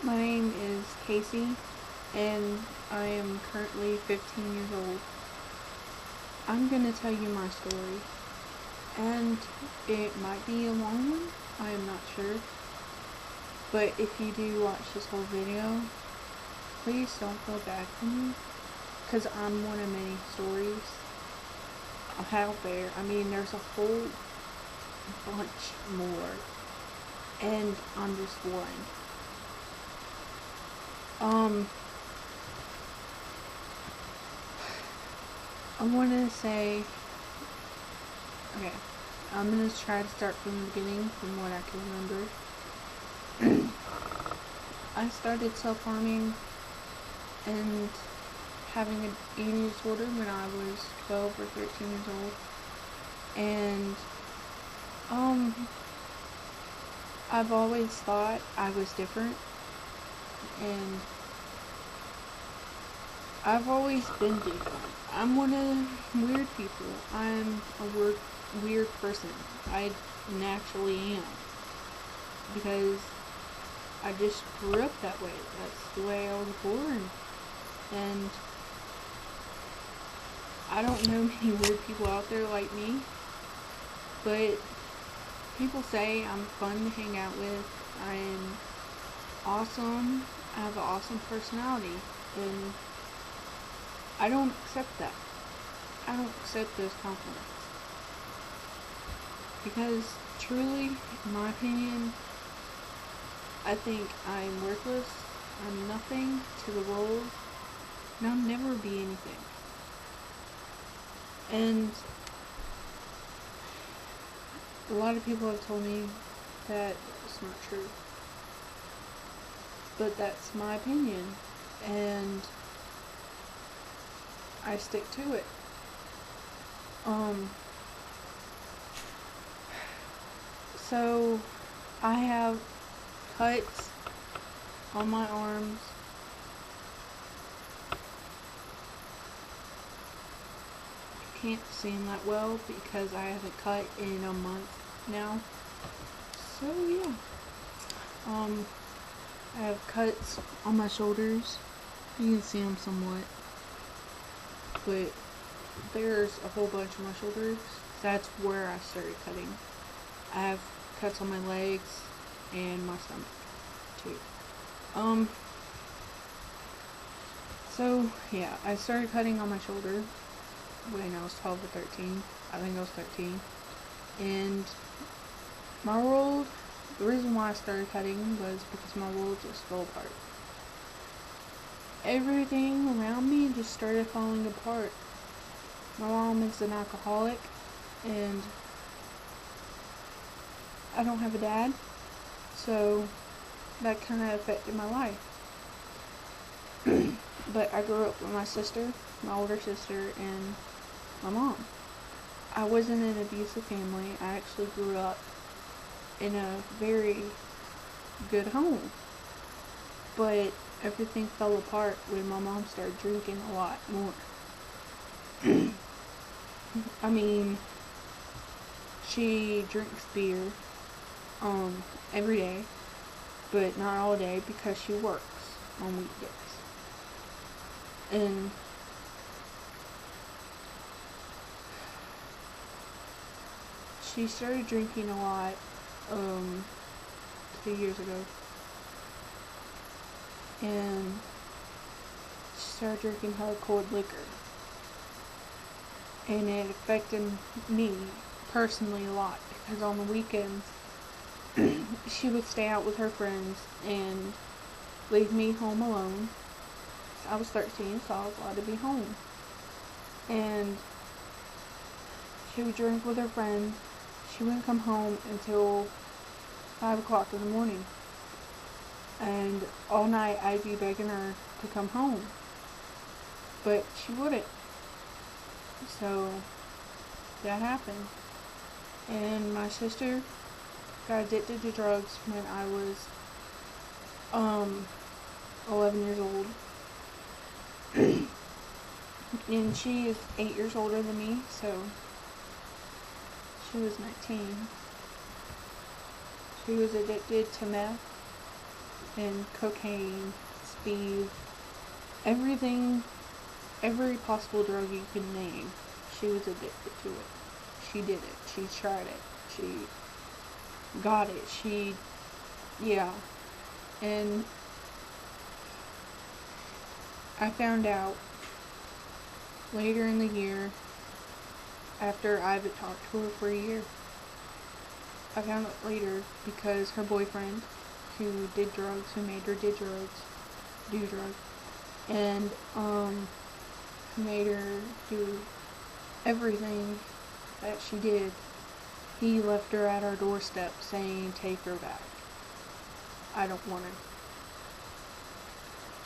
My name is Casey, and I am currently 15 years old. I'm gonna tell you my story, and it might be a long one, I am not sure. But if you do watch this whole video, please don't feel bad for me, because I'm one of many stories out there. I mean, there's a whole bunch more, and I'm just one. I want to say, okay, I'm going to try to start from the beginning, from what I can remember. I started self-harming and having an eating disorder when I was 12 or 13 years old. And, I've always thought I was different, and I've always been different. I'm one of the weird people. I'm a weird person. I naturally am. Because I just grew up that way. That's the way I was born. And I don't know many weird people out there like me. But people say I'm fun to hang out with. I'm awesome. I have an awesome personality. And I don't accept that. I don't accept those compliments. Because truly, in my opinion, I think I'm worthless. I'm nothing to the world. And I'll never be anything. And a lot of people have told me that it's not true. But that's my opinion. And I stick to it. So I have cuts on my arms. I can't see them that well because I haven't cut in a month now. So yeah. I have cuts on my shoulders. You can see them somewhat. But there's a whole bunch on my shoulders. That's where I started cutting. I have cuts on my legs and my stomach too. So yeah, I started cutting on my shoulder when I was 12 or 13. I think I was 13. And my world, the reason why I started cutting was because my world just fell apart. Everything around me just started falling apart. My mom is an alcoholic, and I don't have a dad, so that kind of affected my life. But I grew up with my sister, my older sister, and my mom. I wasn't in an abusive family. I actually grew up in a very good home. But everything fell apart when my mom started drinking a lot more. I mean, she drinks beer every day, but not all day because she works on weekdays. And she started drinking a lot 2 years ago. And she started drinking hard cold liquor. And it affected me personally a lot because on the weekends she would stay out with her friends and leave me home alone. I was 13, so I was allowed to be home. And she would drink with her friends. She wouldn't come home until 5 o'clock in the morning. And all night I'd be begging her to come home. But she wouldn't. So that happened. And my sister got addicted to drugs when I was 11 years old. And she is 8 years older than me, so she was 19. She was addicted to meth and cocaine, speed, everything, every possible drug you can name. She was addicted to it. She did it. She tried it. She got it. Yeah. And I found out later in the year, after I've talked to her for a year, I found out later because her boyfriend, who did drugs, who made her do drugs, and made her do everything that she did, he left her at our doorstep saying, "Take her back. I don't want her.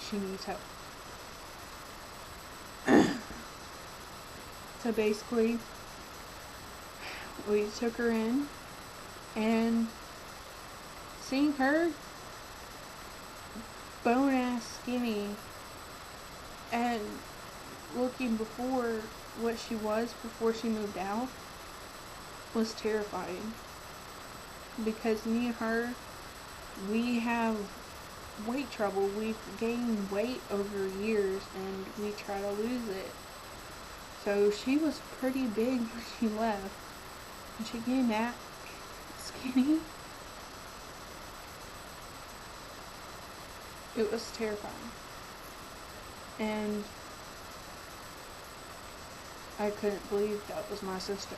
She needs help." So basically, we took her in, and seeing her bone ass skinny and looking before what she was before she moved out was terrifying. Because me and her, we have weight trouble. We've gained weight over years and we try to lose it. So she was pretty big when she left. And she came back skinny. It was terrifying. And I couldn't believe that was my sister.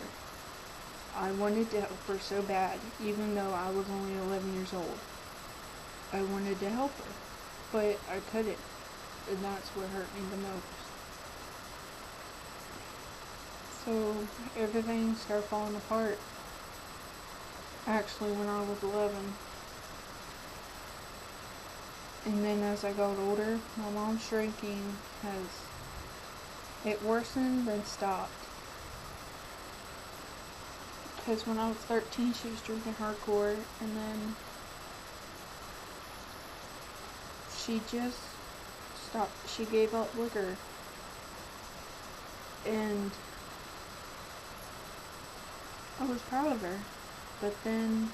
I wanted to help her so bad, even though I was only 11 years old. I wanted to help her, but I couldn't. And that's what hurt me the most. So everything started falling apart. Actually, when I was 11. And then as I got older, my mom's drinking it worsened then stopped. Because when I was 13, she was drinking hardcore, and then she just stopped. She gave up liquor. And I was proud of her. But then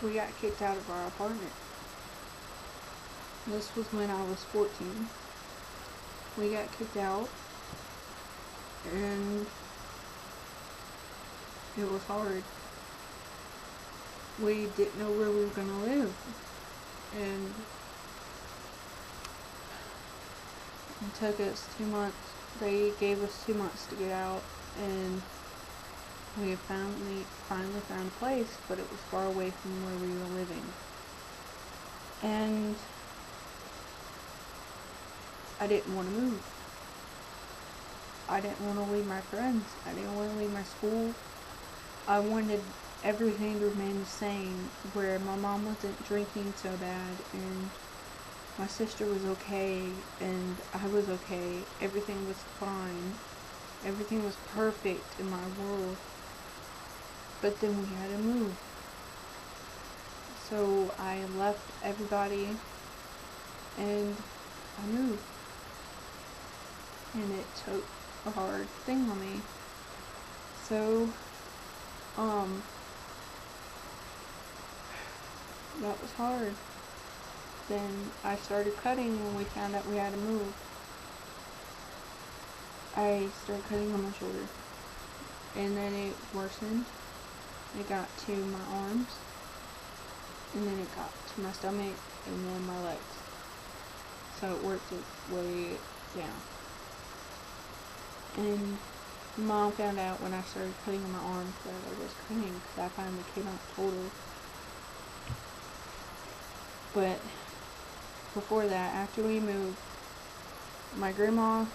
we got kicked out of our apartment. This was when I was 14. We got kicked out, and it was hard. We didn't know where we were going to live, and it took us 2 months. They gave us 2 months to get out, and we had finally found a place, but it was far away from where we were living. And I didn't want to move. I didn't want to leave my friends. I didn't want to leave my school. I wanted everything to remain the same, where my mom wasn't drinking so bad, and my sister was okay, and I was okay. Everything was fine. Everything was perfect in my world. But then we had to move. So I left everybody, and I moved. And it took a hard thing on me. So, that was hard. Then I started cutting when we found out we had to move. I started cutting on my shoulder. And then it worsened. It got to my arms. And then it got to my stomach. And then my legs. So it worked its way down. And Mom found out when I started cutting on my arms that I was cutting, because I finally came out and told her. But before that, after we moved, my grandma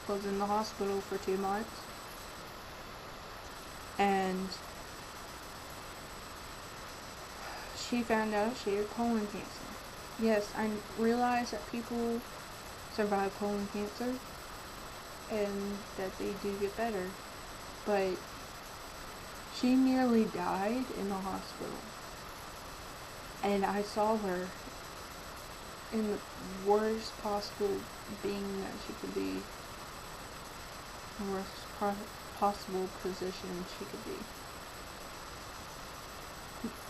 was in the hospital for 2 months, and she found out she had colon cancer. Yes, I realize that people survive colon cancer and that they do get better, but she nearly died in the hospital, and I saw her in the worst possible being that she could be, the worst possible position she could be.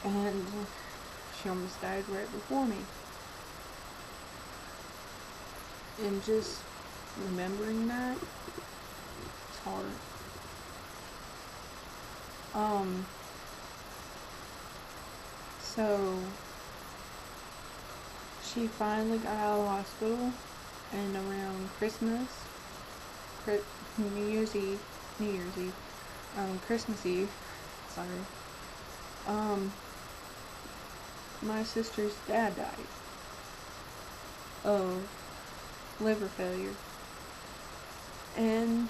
And she almost died right before me. And just remembering that, it's hard. So she finally got out of the hospital, and around Christmas, New Year's Eve, Christmas Eve, sorry, my sister's dad died of liver failure. And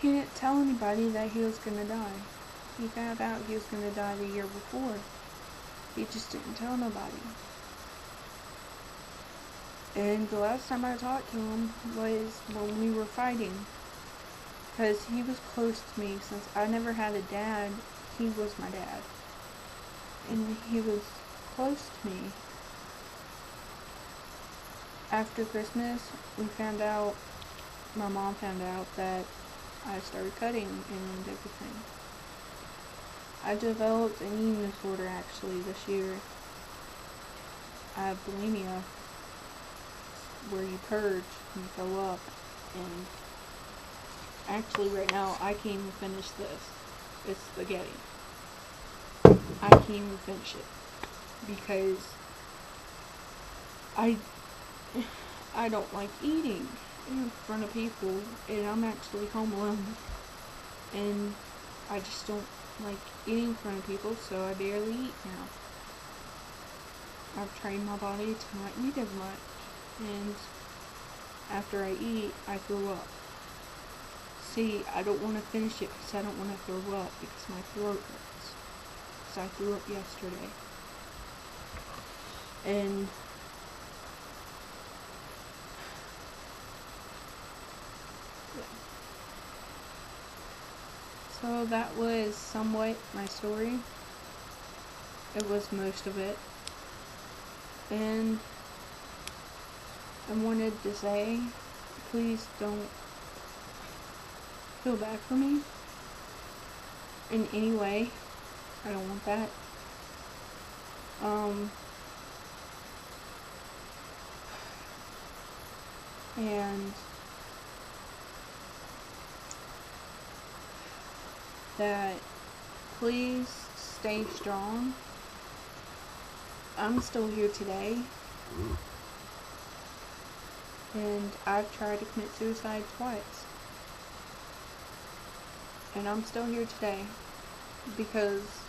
he didn't tell anybody that he was gonna die. He found out he was gonna die the year before. He just didn't tell nobody. And the last time I talked to him was when we were fighting. Because he was close to me. Since I never had a dad, he was my dad. And he was close to me. After Christmas, my mom found out that I started cutting and everything. I developed an eating disorder actually this year. I have bulimia, where you purge and throw up, and actually right now I can't even finish this. It's spaghetti. I can't even finish it because I don't like eating in front of people, and I'm actually home alone, and I just don't like eating in front of people, so I barely eat now. I've trained my body to not eat as much, and after I eat, I throw up. See, I don't want to finish it because I don't want to throw up because my throat hurts. Because I threw up yesterday. And so that was somewhat my story. It was most of it. And I wanted to say, please don't feel bad for me in any way. I don't want that. And that please stay strong. I'm still here today. And I've tried to commit suicide twice. And I'm still here today because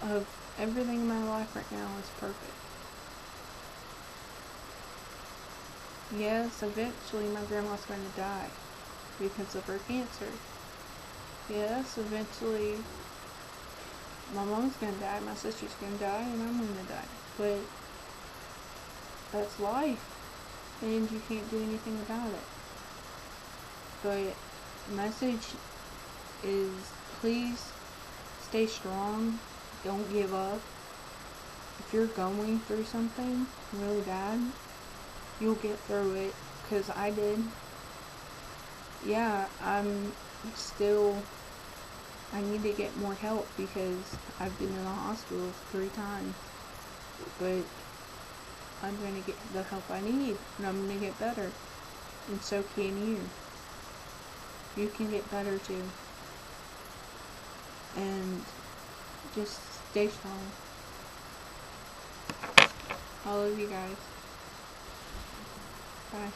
of everything in my life right now is perfect. Yes, eventually my grandma's going to die because of her cancer. Yes, eventually my mom's going to die, my sister's going to die, and I'm going to die. But that's life, and you can't do anything about it. But the message is, please stay strong. Don't give up. If you're going through something really bad, you'll get through it, because I did. Yeah, I need to get more help because I've been in the hospital 3 times. But I'm going to get the help I need, and I'm going to get better. And so can you. You can get better too. And just stay strong. I love you guys. Bye.